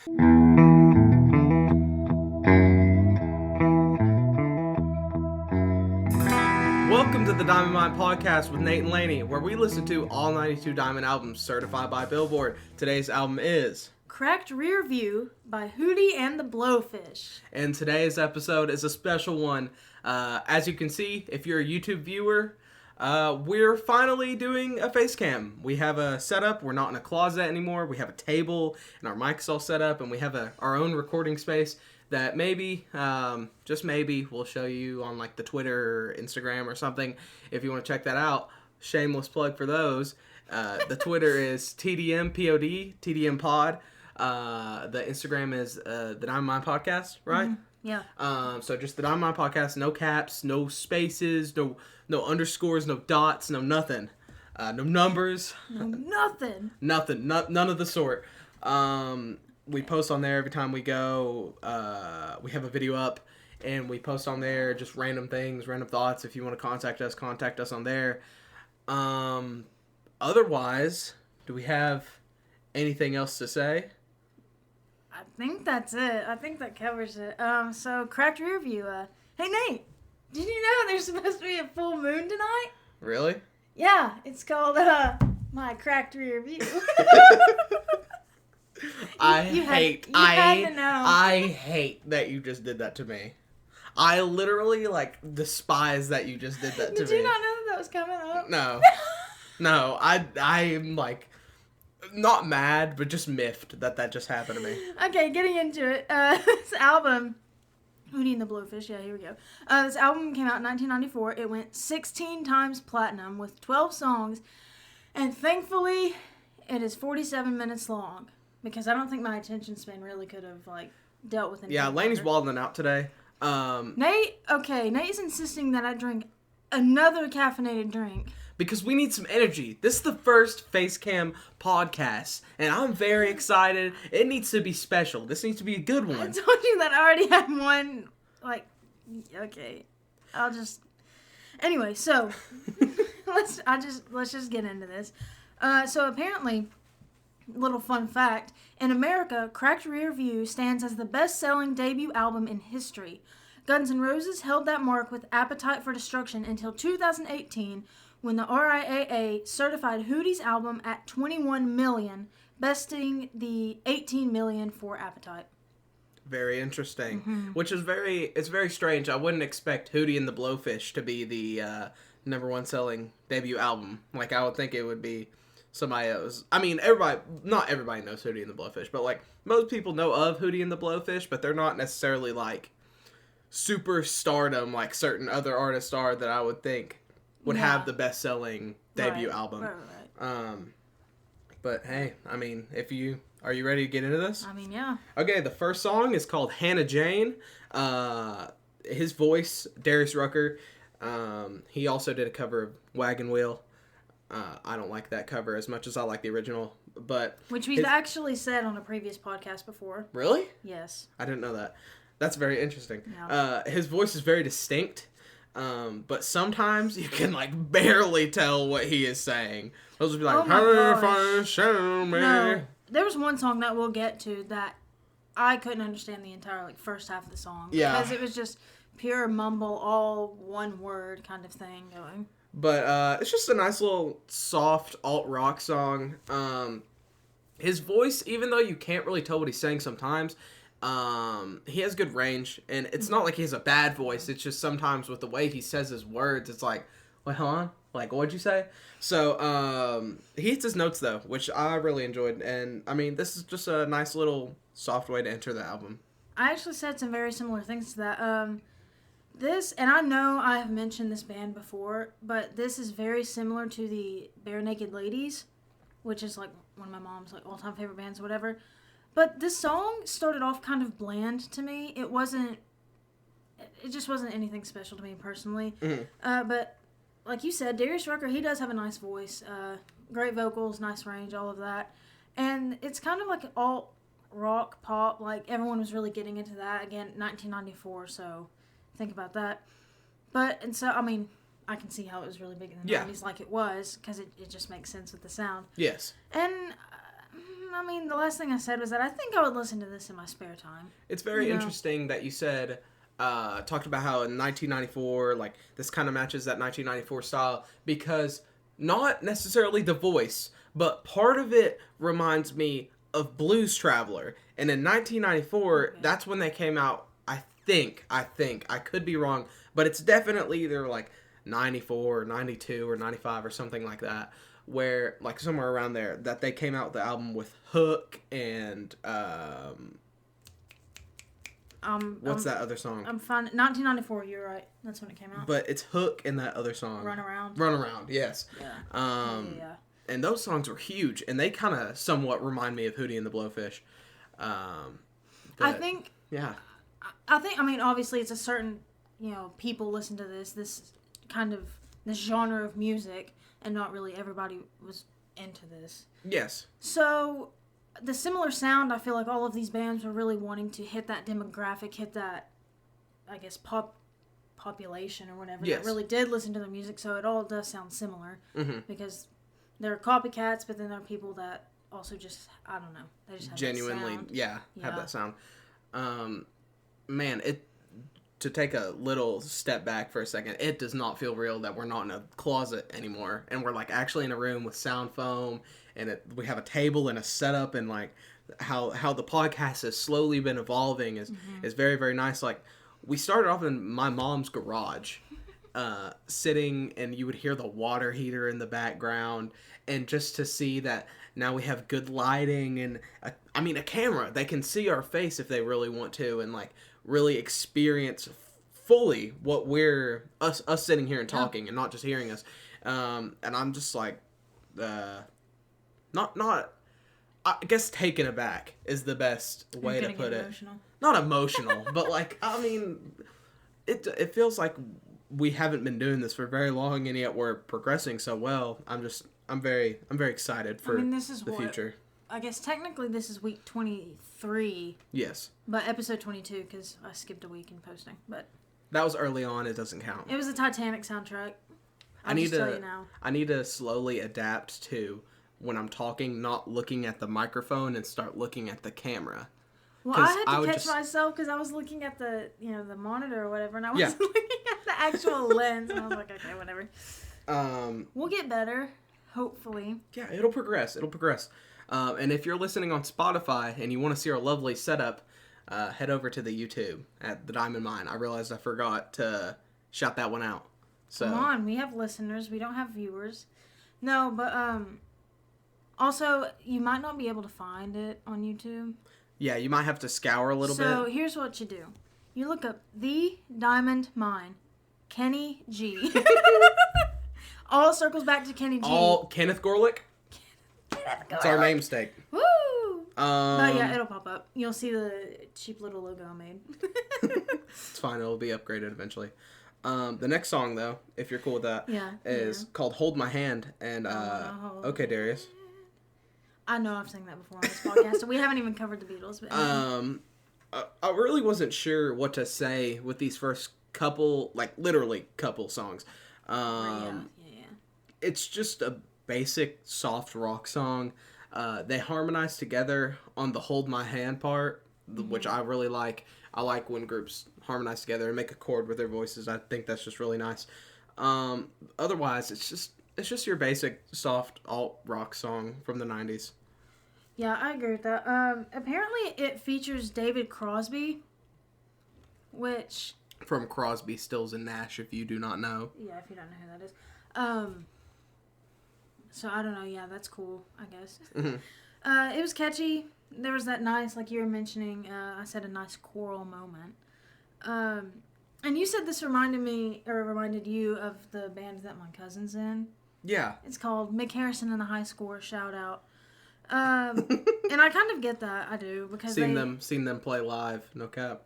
Welcome to the Diamond Mine Podcast with Nate and Laney, where we listen to all 92 Diamond albums certified by Billboard. Today's album is Cracked Rear View by Hootie and the Blowfish. And today's episode is a special one. As you can see, if you're a YouTube viewer, we're finally doing a face cam. We have a setup. We're not in a closet anymore. We have a table and our mic's all set up, and we have our own recording space that maybe, just maybe, we'll show you on like the Twitter or Instagram or something if you want to check that out. Shameless plug for those. The Twitter is TDMPOD, TDM Pod. The Instagram is the Diamond Mine Podcast, right? Mm-hmm. Yeah. So just the Diamond Mine Podcast, no caps, no spaces, no underscores, no dots, no nothing. No numbers. No, nothing. Nothing. None of the sort. We post on there every time we go. We have a video up, and we post on there just random things, random thoughts. If you want to contact us on there. Otherwise, do we have anything else to say? I think that's it. I think that covers it. So Cracked Rear View. Hey Nate, did you know there's supposed to be a full moon tonight? Really? Yeah, it's called My Cracked Rear View. I hate that you just did that to me. I literally despise that you just did that to me. Did you not know that was coming up? No. I'm not mad, but just miffed that just happened to me. Okay, getting into it. This album, Hootie and the Blowfish. Yeah, here we go. This album came out in 1994. It went 16 times platinum with 12 songs, and thankfully, it is 47 minutes long. Because I don't think my attention span really could have, dealt with anything. Yeah, Laney's wilding out today. Nate's insisting that I drink another caffeinated drink. Because we need some energy. This is the first FaceCam podcast, and I'm very excited. It needs to be special. This needs to be a good one. I told you that I already had one, okay. Anyway, so, let's just get into this. So apparently, little fun fact, in America, Cracked Rear View stands as the best-selling debut album in history. Guns N' Roses held that mark with Appetite for Destruction until 2018, when the RIAA certified Hootie's album at 21 million, besting the 18 million for Appetite. Very interesting. Mm-hmm. Which is it's very strange. I wouldn't expect Hootie and the Blowfish to be the number one selling debut album. I would think it would be somebody else. I mean, not everybody knows Hootie and the Blowfish, but most people know of Hootie and the Blowfish, but they're not necessarily super stardom like certain other artists are that I would think would have the best selling debut album. Right. But hey, I mean, are you ready to get into this? I mean, yeah. Okay, the first song is called Hannah Jane. His voice, Darius Rucker. He also did a cover of Wagon Wheel. I don't like that cover as much as I like the original, but... Which we've actually said on a previous podcast before. Really? Yes. I didn't know that. That's very interesting. No. His voice is very distinct, but sometimes you can, barely tell what he is saying. Those would be No. There was one song that we'll get to that I couldn't understand the entire, first half of the song. Yeah. Because it was just pure mumble, all one word kind of thing going. But it's just a nice little soft alt-rock song. His voice, even though you can't really tell what he's saying sometimes, he has good range. And it's not like he has a bad voice. It's just sometimes with the way he says his words, it's wait, hold on? What'd you say? So he hits his notes, though, which I really enjoyed. And, I mean, this is just a nice little soft way to enter the album. I actually said some very similar things to that. This, and I know I have mentioned this band before, but this is very similar to the Bare Naked Ladies, which is one of my mom's all-time favorite bands or whatever. But this song started off kind of bland to me. It just wasn't anything special to me personally. Mm-hmm. But like you said, Darius Rucker, he does have a nice voice, great vocals, nice range, all of that. And it's kind of like alt rock pop, everyone was really getting into that again, 1994, so think about that. And so, I mean, I can see how it was really big in the 90s like it was, because it just makes sense with the sound. Yes. And I mean, the last thing I said was that I think I would listen to this in my spare time. It's very interesting that you said, talked about how in 1994, like, this kind of matches that 1994 style, because not necessarily the voice, but part of it reminds me of Blues Traveler. And in 1994, that's when they came out, I think, I could be wrong, but it's definitely either, like, 94 or 92 or 95 or something like that, where, like, somewhere around there, that they came out with the album with Hook and, what's that other song? I'm fine. 1994, you're right. That's when it came out. But it's Hook and that other song. Run Around. Run Around, yes. Yeah. Yeah. And those songs were huge, and they kind of somewhat remind me of Hootie and the Blowfish. I think... Yeah. I mean, obviously it's a certain, people listen to this genre of music, and not really everybody was into this. Yes. So, the similar sound, I feel like all of these bands were really wanting to hit that demographic, hit that, I guess, population or whatever that really did listen to their music, so it all does sound similar. Mm-hmm. Because there are copycats, but then there are people that also just, I don't know, they just have genuinely, that sound. Have that sound. Man, to take a little step back for a second, it does not feel real that we're not in a closet anymore, and we're, like, actually in a room with sound foam, and we have a table and a setup, and, like, how the podcast has slowly been evolving is very, very nice. Like, we started off in my mom's garage, sitting, and you would hear the water heater in the background, and just to see that now we have good lighting and a camera. They can see our face if they really want to, and, like, really experience fully what we're us sitting here and talking and not just hearing us. And I'm just like, not I guess taken aback is the best way to put it. Emotional. Not emotional, but, like, I mean, it feels like we haven't been doing this for very long, and yet we're progressing so well. I'm very excited for the future. I guess technically this is week 23. Yes. But episode 22, because I skipped a week in posting. But that was early on. It doesn't count. It was the Titanic soundtrack. I need to slowly adapt to, when I'm talking, not looking at the microphone and start looking at the camera. Well, I had to catch myself because I was looking at the monitor or whatever, and I wasn't looking at the actual lens. And I was like, okay, whatever. We'll get better, hopefully. Yeah, it'll progress. And if you're listening on Spotify and you want to see our lovely setup, head over to the YouTube at The Diamond Mine. I realized I forgot to shout that one out. So come on, we have listeners. We don't have viewers. No, but also, you might not be able to find it on YouTube. Yeah, you might have to scour a little bit. So here's what you do. You look up The Diamond Mine, Kenny G. All circles back to Kenny G. All Kenneth Gorlick? It's our namesake. Woo! But yeah, it'll pop up. You'll see the cheap little logo I made. It's fine. It'll be upgraded eventually. The next song, though, if you're cool with that, is called Hold My Hand. And, okay, Darius. I know I've sang that before on this podcast, so we haven't even covered the Beatles. But I really wasn't sure what to say with these first couple, like, literally couple songs. It's just a basic soft rock song. They harmonize together on the Hold My Hand part, which I really like. I like when groups harmonize together and make a chord with their voices. I think that's just really nice. Otherwise, it's just your basic soft alt rock song from the 90s. Yeah, I agree with that. Apparently it features David Crosby, which... From Crosby, Stills, and Nash, if you do not know. Yeah, if you don't know who that is. So I don't know. Yeah, that's cool, I guess. Mm-hmm. It was catchy. There was that nice, like you were mentioning, I said a nice choral moment. And you said this reminded you of the band that my cousin's in. Yeah. It's called Mick Harrison and the High Score, shout out. And I kind of get that, I do, because seen them play live, no cap.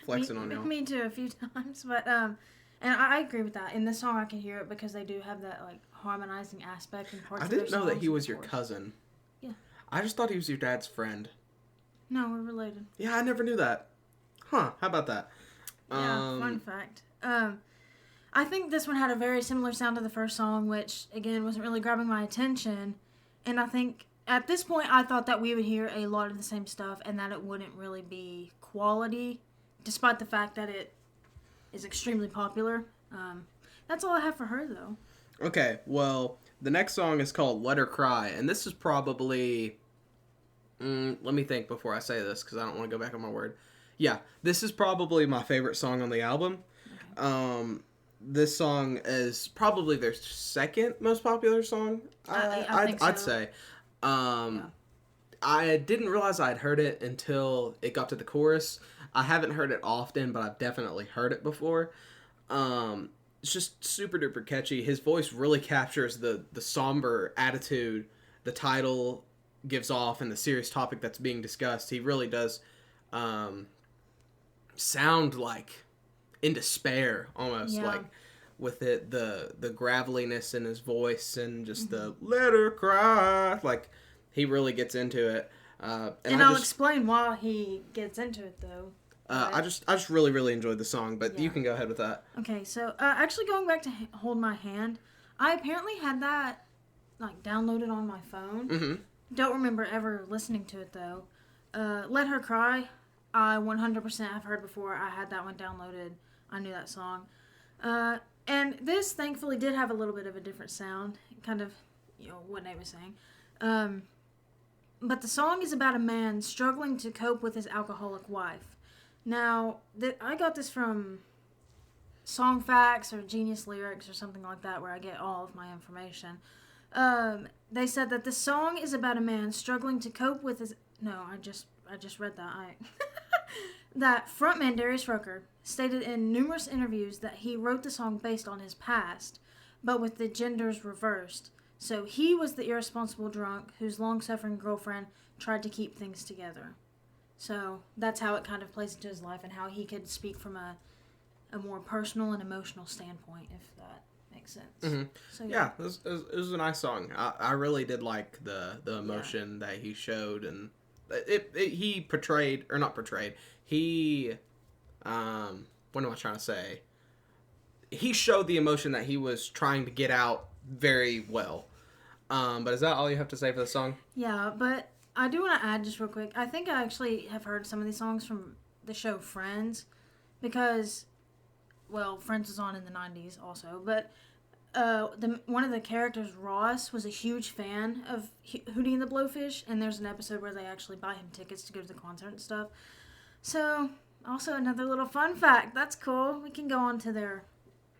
Flexing on y'all. Me too, a few times, but and I agree with that. In this song, I can hear it because they do have that like harmonizing aspect in parts. I didn't know that he was your cousin. Yeah. I just thought he was your dad's friend. No, we're related. Yeah, I never knew that. Huh? How about that? Yeah, fun fact. I think this one had a very similar sound to the first song, which again wasn't really grabbing my attention. And I think at this point, I thought that we would hear a lot of the same stuff and that it wouldn't really be quality, despite the fact that it is extremely popular. That's all I have for her, though. Okay, well, the next song is called Let Her Cry, and this is probably... let me think before I say this, because I don't want to go back on my word. Yeah, this is probably my favorite song on the album. Okay. This song is probably their second most popular song, I'd say. I didn't realize I'd heard it until it got to the chorus. I haven't heard it often, but I've definitely heard it before. It's just super duper catchy. His voice really captures the somber attitude the title gives off and the serious topic that's being discussed. He really does sound like in despair almost, like with it the graveliness in his voice and just the let her cry, like he really gets into it. And I'll explain why he gets into it though. I just really enjoyed the song, but you can go ahead with that. Okay, so actually going back to Hold My Hand, I apparently had that like downloaded on my phone. Mm-hmm. Don't remember ever listening to it though. Let Her Cry, I 100% have heard before. I had that one downloaded. I knew that song. And this thankfully did have a little bit of a different sound, kind of, what Nate was saying. But the song is about a man struggling to cope with his alcoholic wife. Now, I got this from Song Facts or Genius Lyrics or something like that, where I get all of my information. They said that the song is about a man struggling to cope with his... No, I just read that. That frontman Darius Rucker stated in numerous interviews that he wrote the song based on his past, but with the genders reversed. So he was the irresponsible drunk whose long-suffering girlfriend tried to keep things together. So that's how it kind of plays into his life and how he could speak from a more personal and emotional standpoint, if that makes sense. Mm-hmm. So, yeah, it was a nice song. I really did like the emotion that he showed, and he portrayed, or not portrayed, he, what am I trying to say? He showed the emotion that he was trying to get out very well. But is that all you have to say for the song? Yeah, but I do want to add just real quick. I think I actually have heard some of these songs from the show Friends, because, well, Friends was on in the 90s also, but one of the characters, Ross, was a huge fan of Hootie and the Blowfish, and there's an episode where they actually buy him tickets to go to the concert and stuff. So, also another little fun fact. That's cool. We can go on to their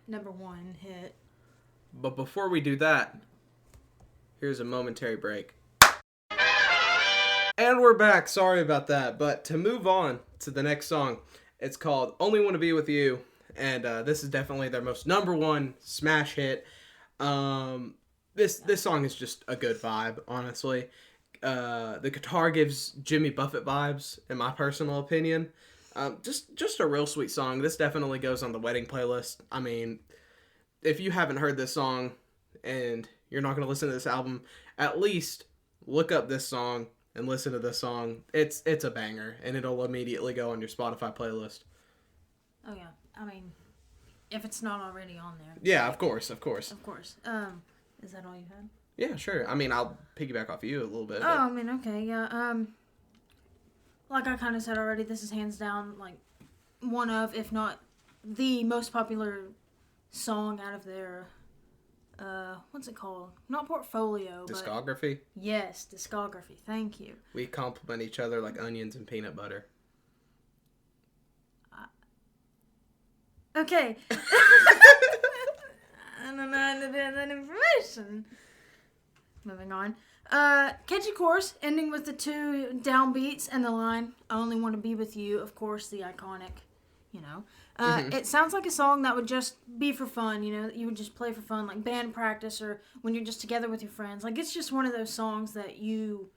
number one hit. But before we do that, here's a momentary break. And we're back. Sorry about that. But to move on to the next song, it's called Only Want to Be With You. And this is definitely their most number one smash hit. This song is just a good vibe, honestly. The guitar gives Jimmy Buffett vibes, in my personal opinion. Just a real sweet song. This definitely goes on the wedding playlist. I mean, if you haven't heard this song and you're not going to listen to this album, at least look up this song and listen to this song. It's a banger, and it'll immediately go on your Spotify playlist. Oh, yeah. I mean, if it's not already on there. Yeah, of course. Of course. Is that all you had? Yeah, sure. I mean, I'll piggyback off you a little bit. Oh, I mean, okay, yeah. Like I kind of said already, this is hands down, like, one of, if not the most popular song out of their, what's it called? Not portfolio, Discography? But, yes, discography. Thank you. We compliment each other like onions and peanut butter. Okay. I don't know how to do that information. Moving on. Catchy chorus, ending with the two downbeats and the line, I only want to be with you, of course, the iconic, It sounds like a song that would just be for fun, you would just play for fun, like band practice or when you're just together with your friends. Like, it's just one of those songs that you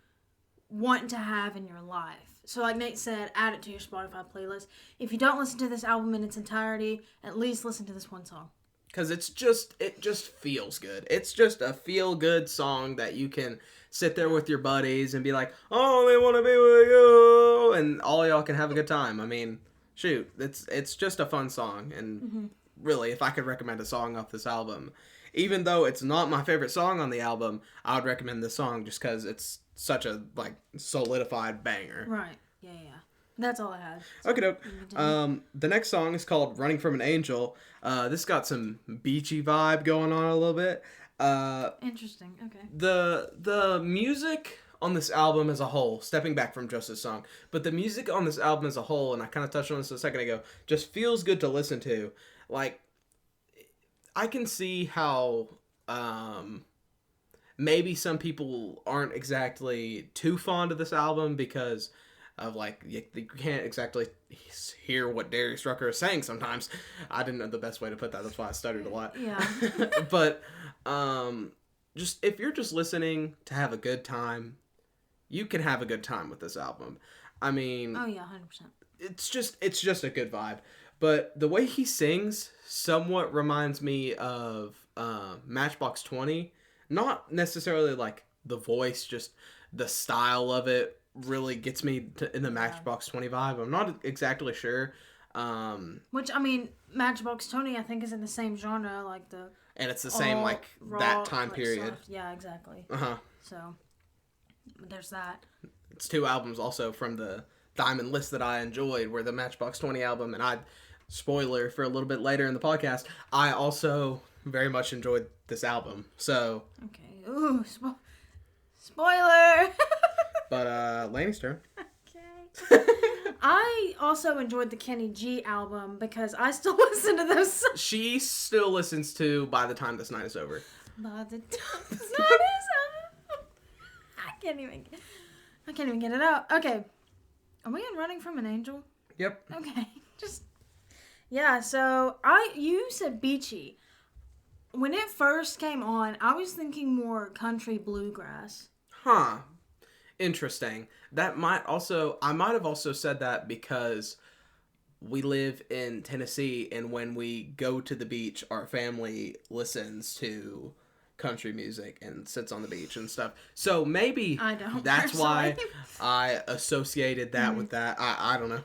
want to have in your life. So like Nate said, add it to your Spotify playlist. If you don't listen to this album in its entirety, at least listen to this one song. Because it just feels good. It's just a feel-good song that you can sit there with your buddies and be like, oh, they want to be with you, and all y'all can have a good time. I mean, shoot, it's just a fun song. And really, if I could recommend a song off this album, even though it's not my favorite song on the album, I would recommend this song just because it's such a like solidified banger. Right. Yeah. That's all I had. Okay, doke. The next song is called "Running from an Angel." This got some beachy vibe going on a little bit. Interesting. Okay. The music on this album as a whole, stepping back from just this song, but the music on this album as a whole, and I kind of touched on this a second ago, just feels good to listen to. Like, I can see how maybe some people aren't exactly too fond of this album because of like you can't exactly hear what Darius Rucker is saying sometimes. I didn't know the best way to put that. That's why I stuttered a lot. Yeah. But just if you're just listening to have a good time, you can have a good time with this album. I mean, Oh yeah, 100%. it's just a good vibe. But the way he sings somewhat reminds me of Matchbox 20. Not necessarily like the voice, just the style of it really gets me in the Matchbox 20 vibe. I'm not exactly sure. Which, I mean, Matchbox 20, I think, is in the same genre, like the... And it's the same, like, that time like, period. Soft. Yeah, exactly. Uh-huh. So, there's that. It's 2 albums also from the Diamond list that I enjoyed, were the Matchbox 20 album, and spoiler for a little bit later in the podcast, I also very much enjoyed this album. So... Okay. Ooh, spoiler! But, Lainey's turn. Okay. I also enjoyed the Kenny G album because I still listen to those songs. She still listens to By the Time This Night Is Over. By the time this night is over. I can't even get it out. Okay. Are we in Running from an Angel? Yep. Okay. Yeah, so you said beachy. When it first came on, I was thinking more country bluegrass. Huh. Interesting. I might have also said that because we live in Tennessee, and when we go to the beach, our family listens to country music and sits on the beach and stuff. So maybe I don't. That's personally. why I associated that with that. I don't know.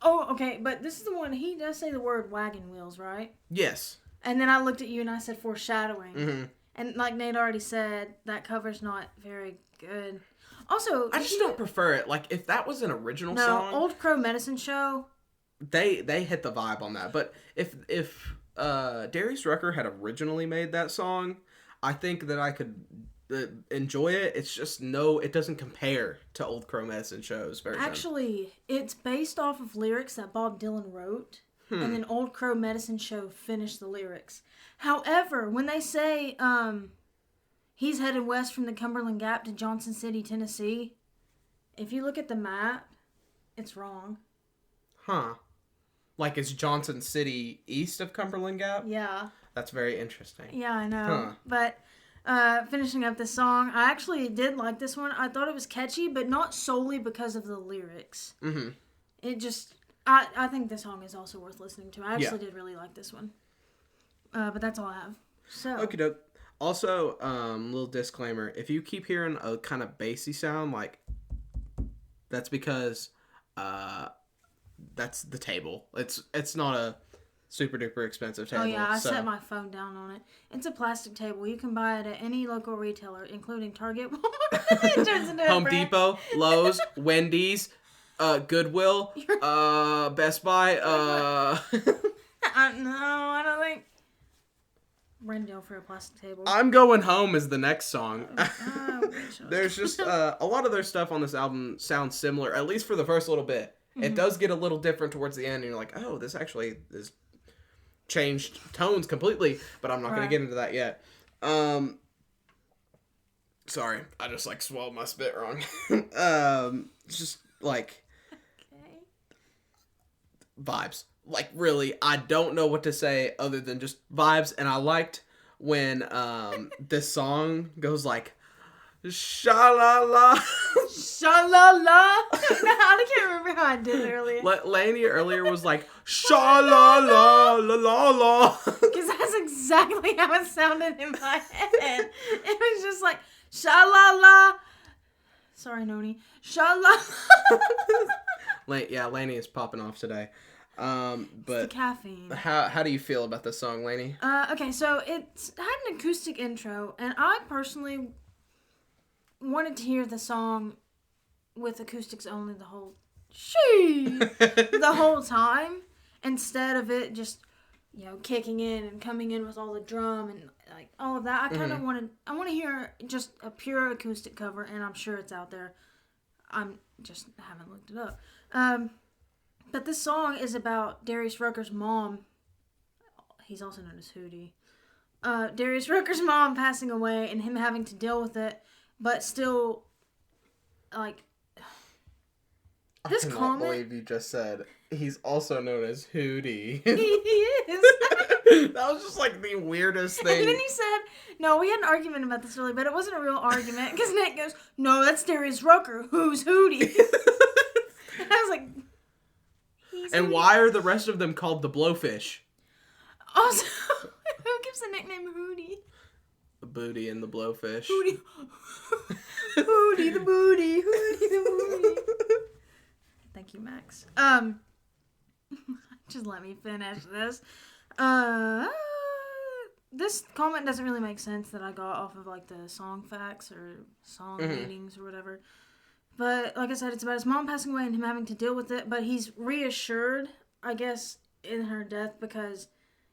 Oh, okay, but this is the one, he does say the word wagon wheels, right? Yes. And then I looked at you and I said foreshadowing. Mm-hmm. And like Nate already said, that cover's not very good. Also, I just don't prefer it. Like, if that was an original song... No, Old Crow Medicine Show... They hit the vibe on that. But if Darius Rucker had originally made that song, I think that I could enjoy it. It's just it doesn't compare to Old Crow Medicine Show's version. Actually, it's based off of lyrics that Bob Dylan wrote. And then Old Crow Medicine Show finished the lyrics. However, when they say he's headed west from the Cumberland Gap to Johnson City, Tennessee, if you look at the map, it's wrong. Huh. Like, is Johnson City east of Cumberland Gap? Yeah. That's very interesting. Yeah, I know. Huh. But finishing up this song, I actually did like this one. I thought it was catchy, but not solely because of the lyrics. Mm-hmm. It just... I think this song is also worth listening to. I actually did really like this one. But that's all I have. So. Okie doke. Also, little disclaimer. If you keep hearing a kind of bassy sound, like, that's because that's the table. It's not a super duper expensive table. Oh yeah, I set my phone down on it. It's a plastic table. You can buy it at any local retailer, including Target, Walmart. It turns into Home Depot, Lowe's, Wendy's, Goodwill, Best Buy, No, I don't think. Rendell for a plastic table. I'm Going Home is the next song. There's just a lot of their stuff on this album sounds similar, at least for the first little bit. Mm-hmm. It does get a little different towards the end, and you're like, oh, this actually is changed tones completely, but I'm not going to get into that yet. Sorry, I just like swallowed my spit wrong. Just like vibes. Like, really, I don't know what to say other than just vibes. And I liked when this song goes like, sha-la-la. Sha-la-la. I can't remember how I did it earlier. Lainey earlier was like, sha-la-la-la-la-la. Because that's exactly how it sounded in my head. It was just like, sha-la-la. Sorry, Noni. Sha-la-la. Lainey is popping off today. It's the But caffeine. how do you feel about this song, Lainey? Okay, so it had an acoustic intro, and I personally wanted to hear the song with acoustics only the whole the whole time, instead of it just kicking in and coming in with all the drum and like all of that. I kind of want to hear just a pure acoustic cover, and I'm sure it's out there. I'm just haven't looked it up. But this song is about Darius Rucker's mom. He's also known as Hootie. Darius Rucker's mom passing away and him having to deal with it, but still, like, this I cannot comment. believe you just said he's also known as Hootie. He is. That was just like the weirdest thing. And then he said, no, we had an argument about this earlier, but it wasn't a real argument because Nick goes, no, that's Darius Rucker. Who's Hootie? And I was like, and why are the rest of them called the Blowfish? Also, who gives the nickname Hootie? The booty and the Blowfish. Hootie. Hootie the booty. Hootie the booty. Thank you, Max. Just let me finish this. This comment doesn't really make sense that I got off of like the song facts or song meanings or whatever. But like I said, it's about his mom passing away and him having to deal with it. But he's reassured, I guess, in her death because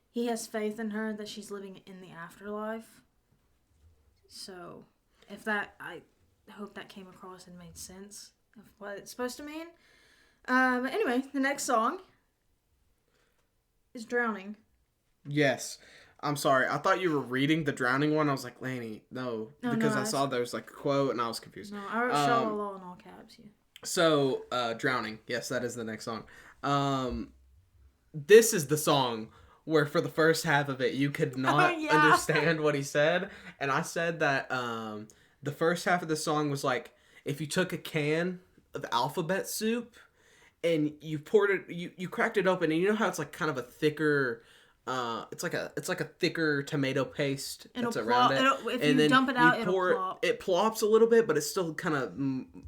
he has faith in her that she's living in the afterlife. So, I hope that came across and made sense of what it's supposed to mean. But anyway, the next song is Drowning. Yes. I'm sorry. I thought you were reading the Drowning one. I was like, Lainey, no. Because I saw there was like a quote and I was confused. No, I wrote Shallow in all caps. Yeah. So, Drowning. Yes, that is the next song. This is the song where for the first half of it, you could not understand what he said. And I said that the first half of the song was like, if you took a can of alphabet soup and you poured it, you cracked it open, and you know how it's like kind of a thicker... it's like a thicker tomato paste that's around it. If you dump it out, it'll plop. It plops a little bit, but it still kind of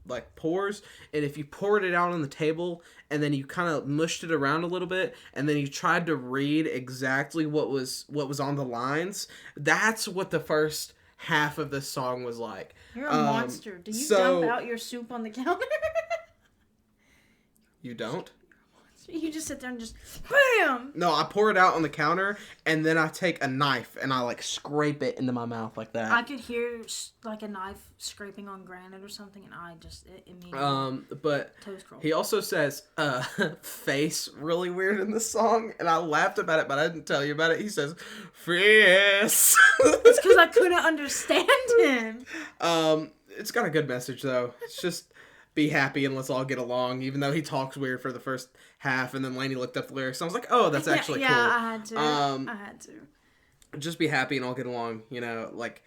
like pours. And if you poured it out on the table and then you kind of mushed it around a little bit, and then you tried to read exactly what was on the lines, that's what the first half of this song was like. You're a monster. Do you dump out your soup on the counter? You don't? You just sit there and just BAM! No, I pour it out on the counter, and then I take a knife and I like scrape it into my mouth like that. I could hear like a knife scraping on granite or something, and I just immediately but toes curl. He also says face really weird in this song, and I laughed about it, but I didn't tell you about it. He says face. It's because I couldn't understand him. It's got a good message though. It's just be happy and let's all get along, even though he talks weird for the first half, and then Lainey looked up the lyrics. I was like, oh, that's actually cool. Yeah, I had to. I had to. Just be happy and all get along, like,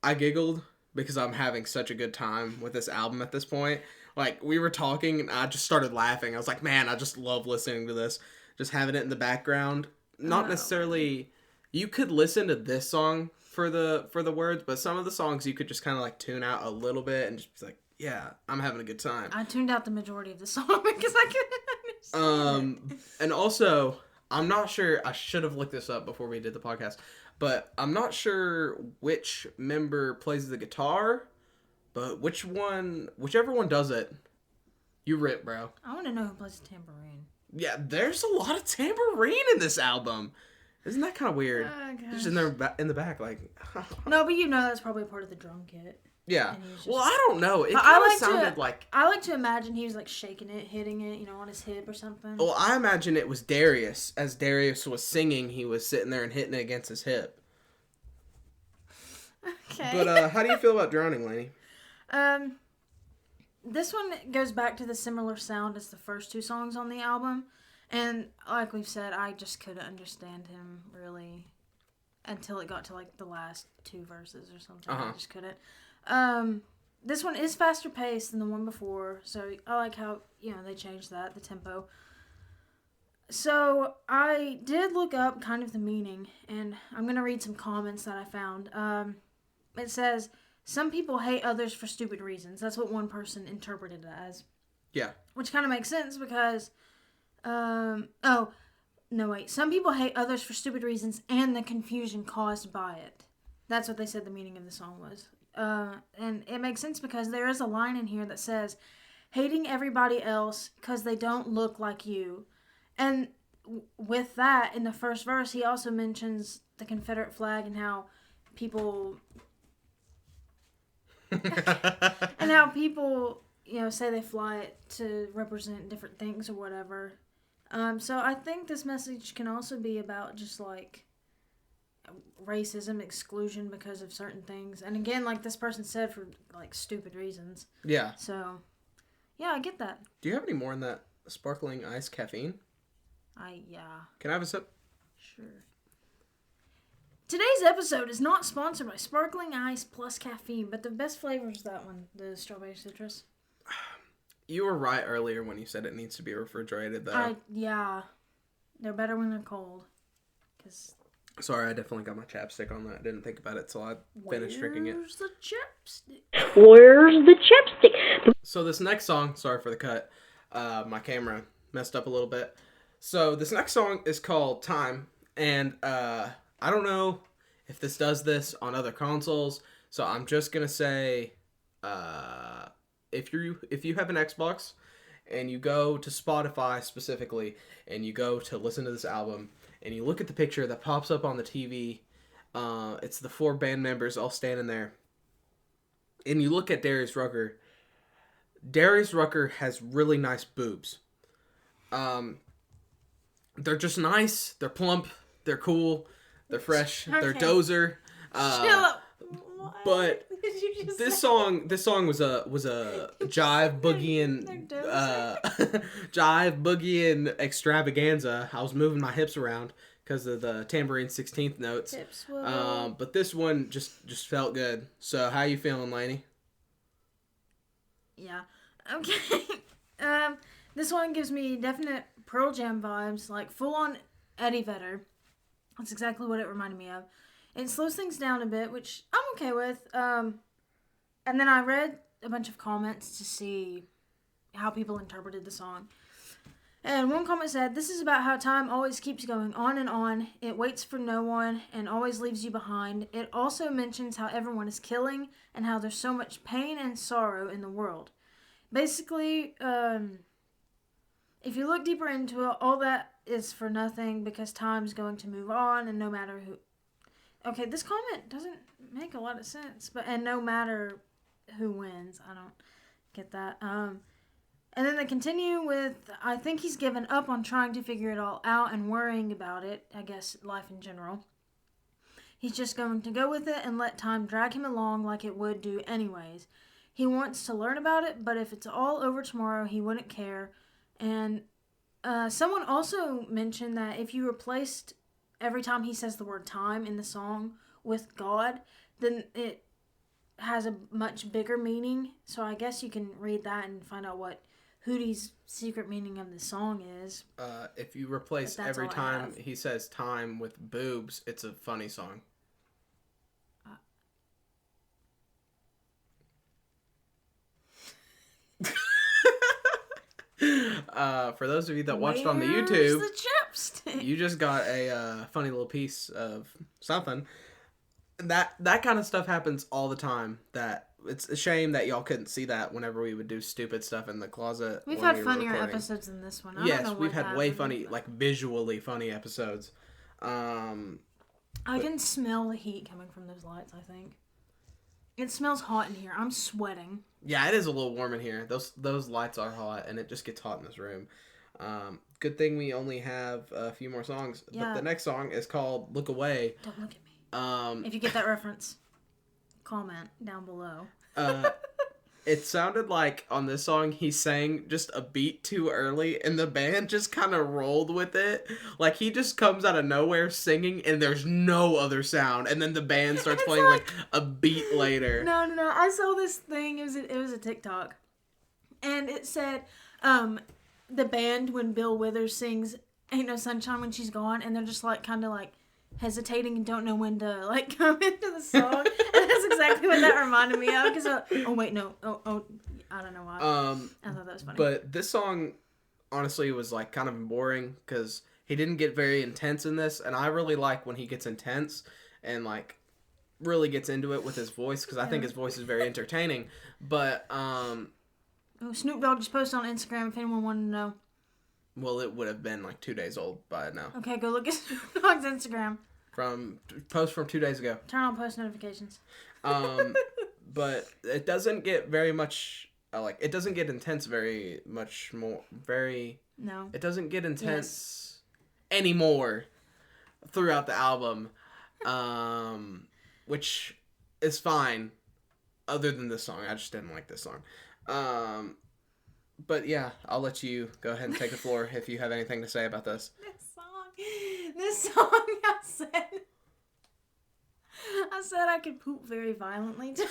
I giggled because I'm having such a good time with this album at this point. Like, we were talking, and I just started laughing. I was like, man, I just love listening to this. Just having it in the background. Not necessarily... You could listen to this song for the words, but some of the songs you could just kind of, like, tune out a little bit and just be like, yeah, I'm having a good time. I tuned out the majority of the song because I couldn't understand it. And also, I'm not sure, I should have looked this up before we did the podcast, but I'm not sure which member plays the guitar, but whichever one does it, you rip, bro. I want to know who plays the tambourine. Yeah, there's a lot of tambourine in this album. Isn't that kind of weird? Just in there in the back, like... No, but that's probably part of the drum kit. Yeah. Well, I don't know. It kind of sounded like... I like to imagine he was like shaking it, hitting it, on his hip or something. Well, I imagine it was Darius. As Darius was singing, he was sitting there and hitting it against his hip. Okay. But how do you feel about Drowning, Lainey? This one goes back to the similar sound as the first two songs on the album. And like we've said, I just couldn't understand him really until it got to like the last two verses or something. I just couldn't. This one is faster paced than the one before, so I like how, they changed that, the tempo. So, I did look up kind of the meaning, and I'm going to read some comments that I found. It says, some people hate others for stupid reasons. That's what one person interpreted it as. Yeah. Which kind of makes sense because Oh, no, wait. Some people hate others for stupid reasons and the confusion caused by it. That's what they said the meaning of the song was. And it makes sense because there is a line in here that says, hating everybody else because they don't look like you. And with that, in the first verse, he also mentions the Confederate flag and how people... and how people, say they fly it to represent different things or whatever. So I think this message can also be about just, like, racism, exclusion because of certain things. And again, like this person said, for, like, stupid reasons. Yeah. So, yeah, I get that. Do you have any more in that sparkling ice caffeine? Yeah. Can I have a sip? Sure. Today's episode is not sponsored by Sparkling Ice plus caffeine, but the best flavor is that one, the strawberry citrus. You were right earlier when you said it needs to be refrigerated, though. Yeah. They're better when they're cold. Sorry, I definitely got my chapstick on that. I didn't think about it till I finished drinking it. Where's the chapstick? Where's the chapstick? So this next song, sorry for the cut, my camera messed up a little bit. So this next song is called Time, and I don't know if this does this on other consoles, so I'm just gonna say, if you have an Xbox and you go to Spotify specifically and you go to listen to this album and you look at the picture that pops up on the TV, it's the 4 band members all standing there, and you look at Darius Rucker. Darius Rucker has really nice boobs. They're just nice. They're plump. They're cool. They're fresh. Okay. They're dozer. Chill up. But Did you just this say? song was a jive boogieing jive boogieing extravaganza. I was moving my hips around because of the tambourine 16th notes. Hips will... But this one just felt good. So how you feeling, Lainey? Yeah. Okay. This one gives me definite Pearl Jam vibes, like full-on Eddie Vedder. That's exactly what it reminded me of. It slows things down a bit, which I'm okay with. And then I read a bunch of comments to see how people interpreted the song. And one comment said, "This is about how time always keeps going on and on. It waits for no one and always leaves you behind. It also mentions how everyone is killing and how there's so much pain and sorrow in the world." Basically, if you look deeper into it, all that is for nothing because time's going to move on, and no matter who... Okay, this comment doesn't make a lot of sense, and no matter who wins, I don't get that. And then they continue with, "I think he's given up on trying to figure it all out and worrying about it, I guess life in general. He's just going to go with it and let time drag him along like it would do anyways. He wants to learn about it, but if it's all over tomorrow, he wouldn't care." And someone also mentioned that if you replaced every time he says the word time in the song with God, then it has a much bigger meaning. So I guess you can read that and find out what Hootie's secret meaning of the song is. If you replace every time he says time with boobs, it's a funny song. For those of you that watched on the YouTube, the chapstick? You just got a funny little piece of something. That kind of stuff happens all the time. That it's a shame that y'all couldn't see that whenever we would do stupid stuff in the closet. We've had funnier episodes than this one. Yes, we've had way funny, like visually funny episodes. I can smell the heat coming from those lights, I think. It smells hot in here. I'm sweating. Yeah, it is a little warm in here. Those lights are hot, and it just gets hot in this room. Good thing we only have a few more songs. Yeah. But the next song is called "Look Away." Don't look at me. If you get that reference, comment down below. It sounded like on this song he sang just a beat too early, and the band just kind of rolled with it. Like he just comes out of nowhere singing, and there's no other sound, and then the band starts playing like a beat later. No. I saw this thing. It was a TikTok, and it said the band when Bill Withers sings "Ain't No Sunshine When She's Gone," and they're just like kind of like hesitating and don't know when to like come into the song. And that's exactly what that reminded me of. Because I don't know why. I thought that was funny. But this song, honestly was like kind of boring because he didn't get very intense in this, and I really like when he gets intense and like really gets into it with his voice because I think his voice is very entertaining. But Snoop Dogg just posted on Instagram if anyone wanted to know. well, it would have been like 2 days old by now. Okay, go look at Snoop Dogg's Instagram. From 2 days ago. Turn on post notifications. But it doesn't get very much it doesn't get intense very much more. No. It doesn't get intense anymore throughout the album, which is fine. Other than this song, I just didn't like this song. But yeah, I'll let you go ahead and take the floor if you have anything to say about this. This song, I said I could poop very violently too.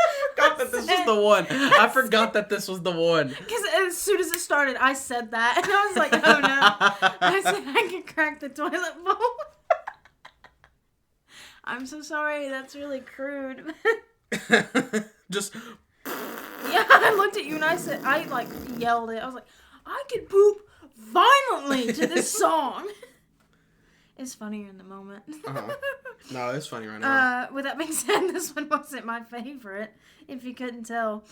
I forgot that this was the one. I forgot that this was the one. Because as soon as it started, I said that. And I was like, oh no. I said I could crack the toilet bowl. I'm so sorry. That's really crude. Just... Yeah, I looked at you and I like yelled it. I was like, I could poop violently to this song. It's funnier in the moment. No, it's funny right now. With that being said, this one wasn't my favorite, if you couldn't tell.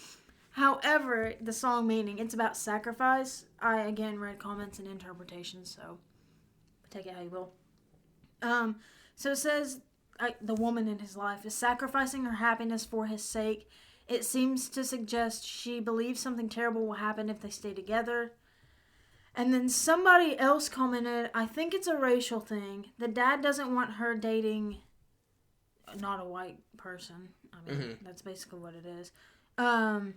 However, the song meaning, it's about sacrifice. I, again, read comments and interpretations, so take it how you will. So it says, the woman in his life is sacrificing her happiness for his sake. It seems to suggest she believes something terrible will happen if they stay together. And then somebody else commented, I think it's a racial thing. The dad doesn't want her dating not a white person. I mean, that's basically what it is. And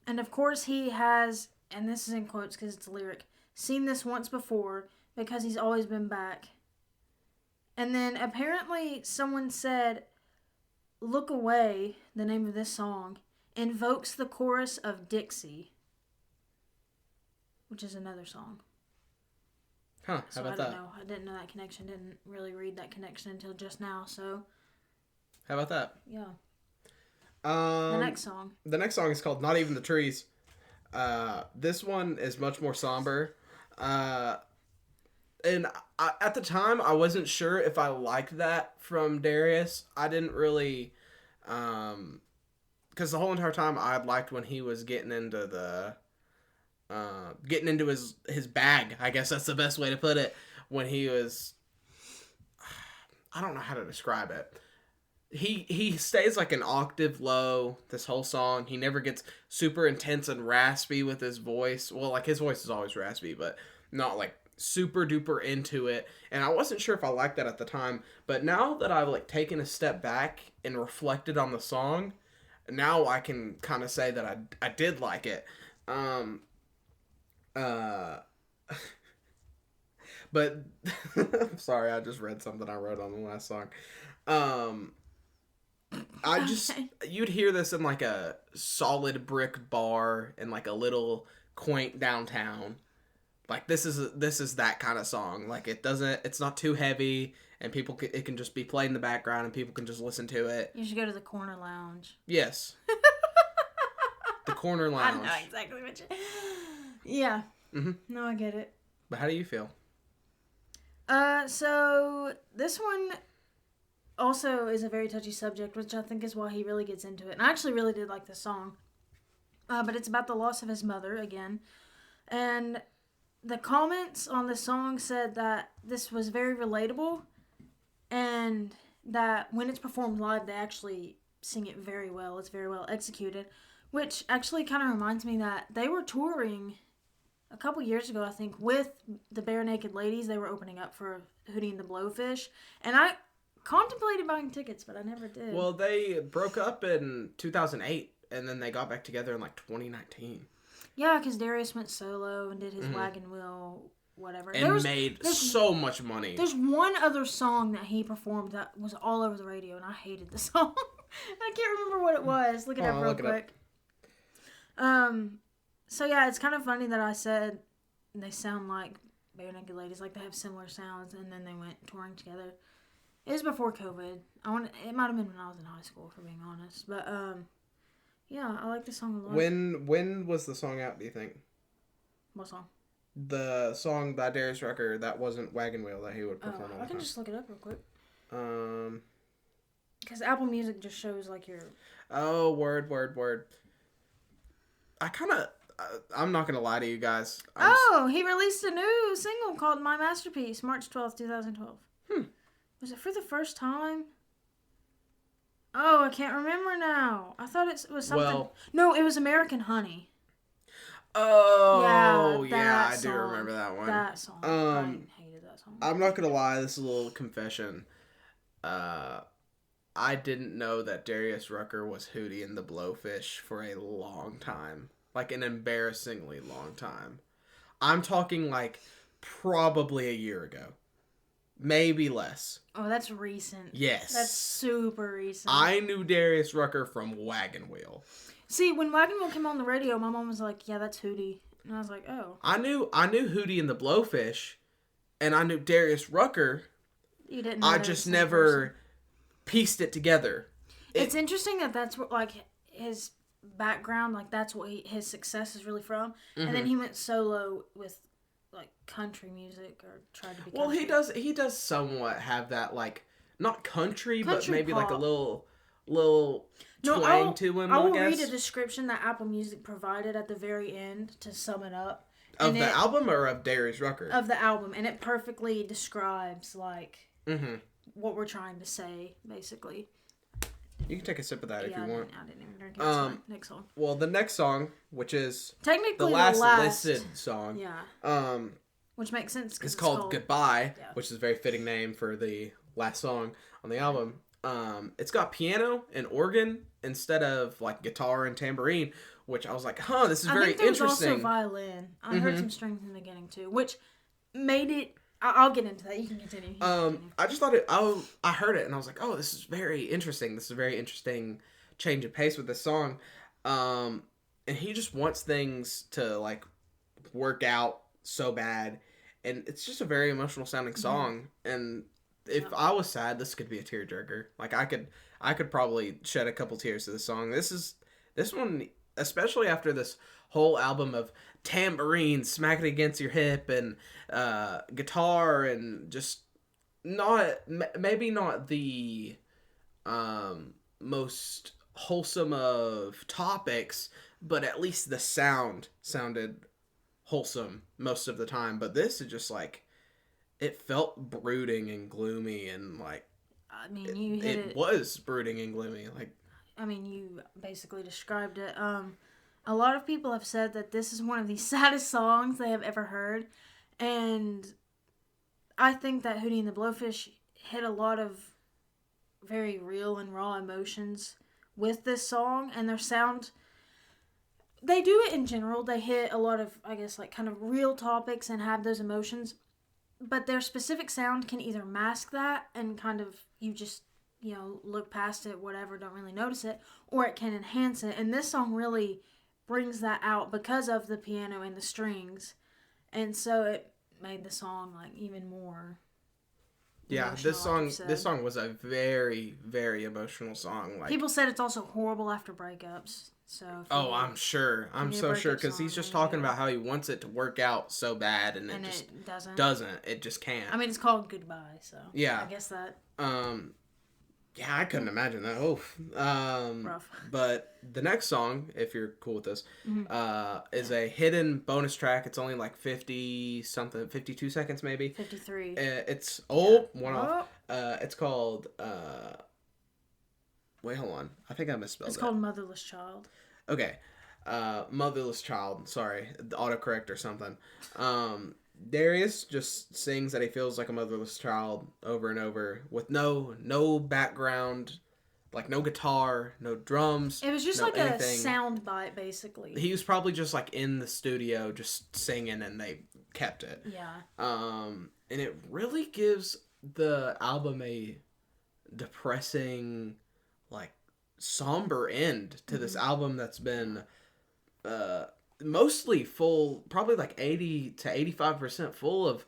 of course he has, and this is in quotes because it's a lyric, seen this once before because he's always been back. And then apparently someone said, Look Away, the name of this song, invokes the chorus of Dixie, which is another song. Huh, how about that? I didn't know that connection. Didn't really read that connection until just now, so. How about that? Yeah. The next song. The next song is called Not Even the Trees. This one is much more somber. And at the time, I wasn't sure if I liked that from Darius. I didn't really... because the whole entire time, I liked when he was getting into his bag. I guess that's the best way to put it. When he was... I don't know how to describe it. He stays like an octave low this whole song. He never gets super intense and raspy with his voice. Well, like his voice is always raspy, but not like super duper into it. And I wasn't sure if I liked that at the time, but now that I've like taken a step back and reflected on the song, now I can kind of say that I did like it. But I'm sorry, I just read something I wrote on the last song. You'd hear this in like a solid brick bar in like a little quaint downtown. Like this is that kind of song. Like it's not too heavy, and it can just be played in the background, and people can just listen to it. You should go to the corner lounge. Yes. The corner lounge. I know exactly what you... Yeah. Mm-hmm. No, I get it. But how do you feel? So this one also is a very touchy subject, which I think is why he really gets into it. And I actually really did like this song. But it's about the loss of his mother again. And the comments on the song said that this was very relatable and that when it's performed live, they actually sing it very well. It's very well executed, which actually kind of reminds me that they were touring a couple years ago, I think, with the Bare Naked Ladies. They were opening up for Hootie and the Blowfish, and I contemplated buying tickets, but I never did. Well, they broke up in 2008, and then they got back together in like 2019. Yeah, because Darius went solo and did his wagon wheel, whatever. And made so much money. There's one other song that he performed that was all over the radio, and I hated the song. I can't remember what it was. Look it up real quick. So yeah, it's kind of funny that I said they sound like Bare Naked Ladies, like they have similar sounds, and then they went touring together. It was before COVID. It might have been when I was in high school, for being honest. But yeah, I like the song a lot. When was the song out, do you think? What song? The song by Darius Rucker that wasn't Wagon Wheel that he would perform all the I can time. just look it up real quick. Um. Because Apple Music just shows like your... Oh, word. I'm not gonna lie to you guys. He released a new single called My Masterpiece, March 12th, 2012. Was it for the first time? Oh, I can't remember now. I thought it was something... Well... No, it was American Honey. Oh, yeah, I do song. remember that one. That song. I hated that song. I'm not gonna lie, this is a little confession. I didn't know that Darius Rucker was Hootie in the Blowfish for a long time. Like, an embarrassingly long time. I'm talking, like, probably a year ago. Maybe less. Oh, that's recent. Yes. That's super recent. I knew Darius Rucker from Wagon Wheel. See, when Wagon Wheel came on the radio, my mom was like, yeah, that's Hootie. And I was like, oh. I knew Hootie in the Blowfish, and I knew Darius Rucker. You didn't know I just never pieced it together. It's interesting that that's what, like, his background, like, that's what his success is really from. And then he went solo with, like, country music, or tried to be country. Well, he does somewhat have that, like, not country but maybe pop. like a little twang to him, I will guess. read a description that Apple Music provided at the very end to sum it up. Of the album or of Darius Rucker? Of the album, and it perfectly describes, like, what we're trying to say, basically. You can take a sip of that if you want. I didn't even drink it. Next song. Well, the next song, which is technically the last listed song, which makes sense. It's called Goodbye, which is a very fitting name for the last song on the album. It's got piano and organ instead of like guitar and tambourine, which I was like, this is very interesting. Also violin. I heard some strings in the beginning too, which made it. I'll get into that. You can continue. I just thought I heard it and I was like, this is very interesting. This is a very interesting change of pace with this song. And he just wants things to like work out so bad, and it's just a very emotional sounding song. And if I was sad, this could be a tearjerker. Like I could probably shed a couple tears to this song. This one, especially after this whole album of tambourine smacking against your hip and guitar and just maybe not the most wholesome of topics, but at least the sound sounded wholesome most of the time. But this is just like, it felt brooding and gloomy, and like, I mean, it was brooding and gloomy. Like, I mean, you basically described it. A lot of people have said that this is one of the saddest songs they have ever heard, and I think that Hootie and the Blowfish hit a lot of very real and raw emotions with this song, and their sound, they do it in general. They hit a lot of, I guess, like kind of real topics and have those emotions, but their specific sound can either mask that and kind of, you just, look past it, whatever, don't really notice it, or it can enhance it. And this song really brings that out because of the piano and the strings, and so it made the song like even more. Yeah, this song was a very, very emotional song. Like, people said it's also horrible after breakups. So I'm sure. I'm so sure, because he's just talking about how he wants it to work out so bad, and it just doesn't. It just can't. I mean, it's called Goodbye, so yeah, I guess that. Yeah, I couldn't imagine that. Rough. But the next song, if you're cool with this, is a hidden bonus track. It's only like 50-something, 52 seconds maybe. 53. It's one off. It's called. Wait, hold on. I think I misspelled it. It's called Motherless Child. Okay. Motherless Child. Sorry. Autocorrect or something. Darius just sings that he feels like a motherless child over and over with no background, like no guitar, no drums. It was just like anything. A sound bite, basically. He was probably just like in the studio just singing, and they kept it. Yeah. And it really gives the album a depressing, like, somber end to this album that's been mostly full, probably like 80 to 85% full of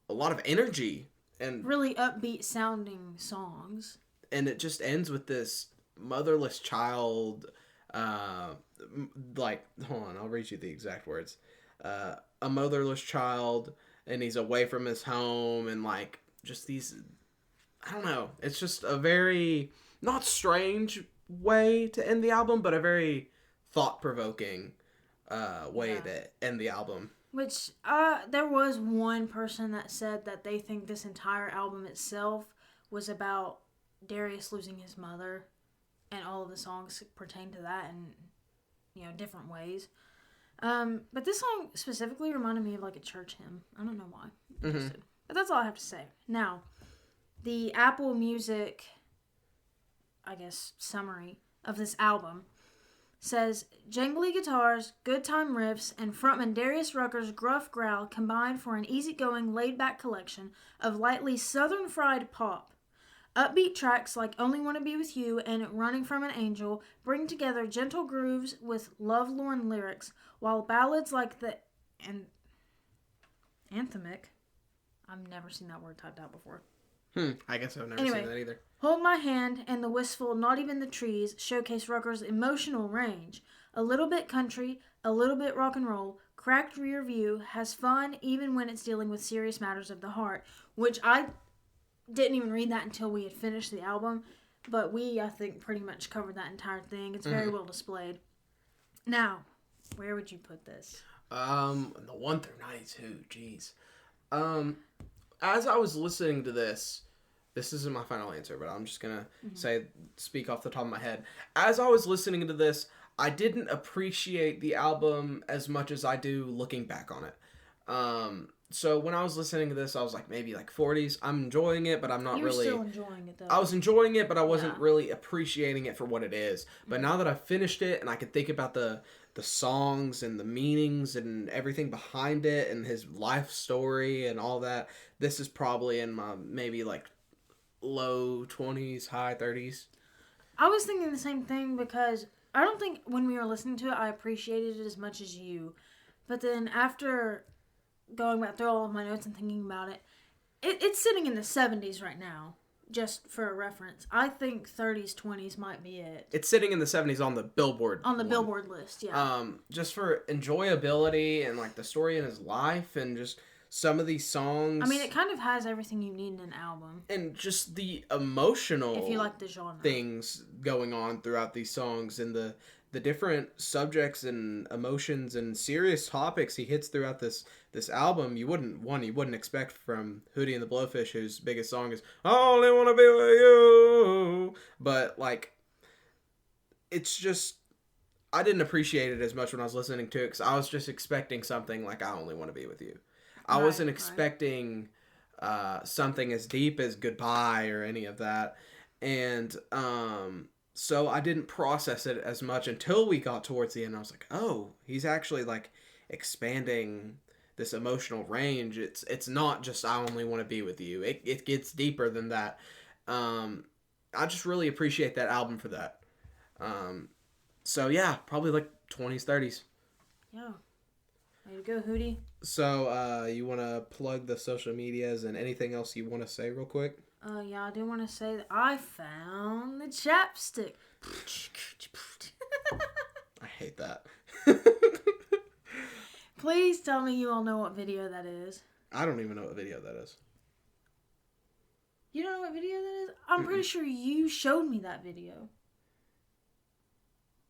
a lot of energy and really upbeat sounding songs. And it just ends with this motherless child, like, hold on, I'll read you the exact words. a motherless child, and he's away from his home, and like just these, I don't know, it's just a very not strange way to end the album, but a very thought-provoking way to end the album. Which, there was one person that said that they think this entire album itself was about Darius losing his mother, and all of the songs pertain to that in, different ways. But this song specifically reminded me of like a church hymn. I don't know why. But that's all I have to say. Now, the Apple Music, I guess, summary of this album says, jangly guitars, good time riffs, and frontman Darius Rucker's gruff growl combined for an easygoing, laid-back collection of lightly southern fried pop. Upbeat tracks like Only Wanna Be With You and Running From an Angel bring together gentle grooves with lovelorn lyrics, while ballads like the anthemic, I've never seen that word typed out before. I guess I've never seen that either. Hold My Hand and the wistful Not Even the Trees showcase Rucker's emotional range. A little bit country, a little bit rock and roll, cracked rear view, has fun even when it's dealing with serious matters of the heart, which I didn't even read that until we had finished the album, but we, I think, pretty much covered that entire thing. It's very well displayed. Now, where would you put this? The 1 through 92, jeez. As I was listening to this isn't my final answer, but I'm just gonna speak off the top of my head. As I was listening to this, I didn't appreciate the album as much as I do looking back on it. So when I was listening to this, I was like maybe like 40s. I'm enjoying it, but I'm not really. You're still enjoying it though. I was enjoying it, but I wasn't really appreciating it for what it is. But now that I've finished it and I can think about the songs and the meanings and everything behind it and his life story and all that, this is probably in my maybe like low 20s, high 30s. I was thinking the same thing because I don't think when we were listening to it, I appreciated it as much as you. But then after going back through all of my notes and thinking about it, it's sitting in the 70s right now, just for a reference. I think 30s, 20s might be it. It's sitting in the 70s on the Billboard. On the Billboard list, yeah. Just for enjoyability and like the story in his life and just some of these songs. I mean, it kind of has everything you need in an album. And just the emotional if you like the genre. Things going on throughout these songs and the different subjects and emotions and serious topics he hits throughout this album, you wouldn't expect from Hootie and the Blowfish, whose biggest song is I Only Wanna Be With You. But like, it's just, I didn't appreciate it as much when I was listening to it because I was just expecting something like I Only Wanna Be With You. I wasn't expecting something as deep as Goodbye or any of that. And so I didn't process it as much until we got towards the end. I was like, oh, he's actually like expanding this emotional range. It's not just I Only Want to Be With You. It gets deeper than that. I just really appreciate that album for that. So yeah, probably like 20s, 30s. Yeah. Way to go, Hootie. So, you want to plug the social medias and anything else you want to say real quick? Yeah, I do want to say that I found the chapstick. I hate that. Please tell me you all know what video that is. I don't even know what video that is. You don't know what video that is? I'm pretty sure you showed me that video.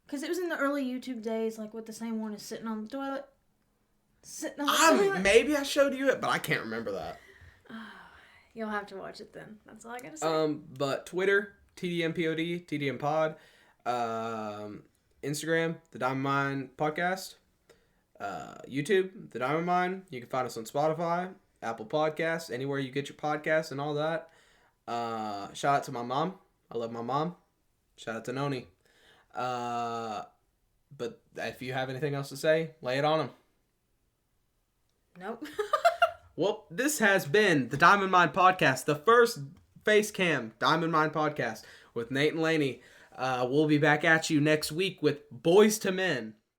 Because it was in the early YouTube days, like with the same one as sitting on the toilet. Maybe I showed you it, but I can't remember that. You'll have to watch it then. That's all I gotta say. But Twitter, TDMPOD, TDMPod. Instagram, The Diamond Mine Podcast. YouTube, The Diamond Mine. You can find us on Spotify, Apple Podcasts, anywhere you get your podcasts and all that. Shout out to my mom. I love my mom. Shout out to Noni. But if you have anything else to say, lay it on them. Nope. Well, this has been the Diamond Mine Podcast, the first FaceCam Diamond Mine Podcast with Nate and Laney. We'll be back at you next week with Boys to Men.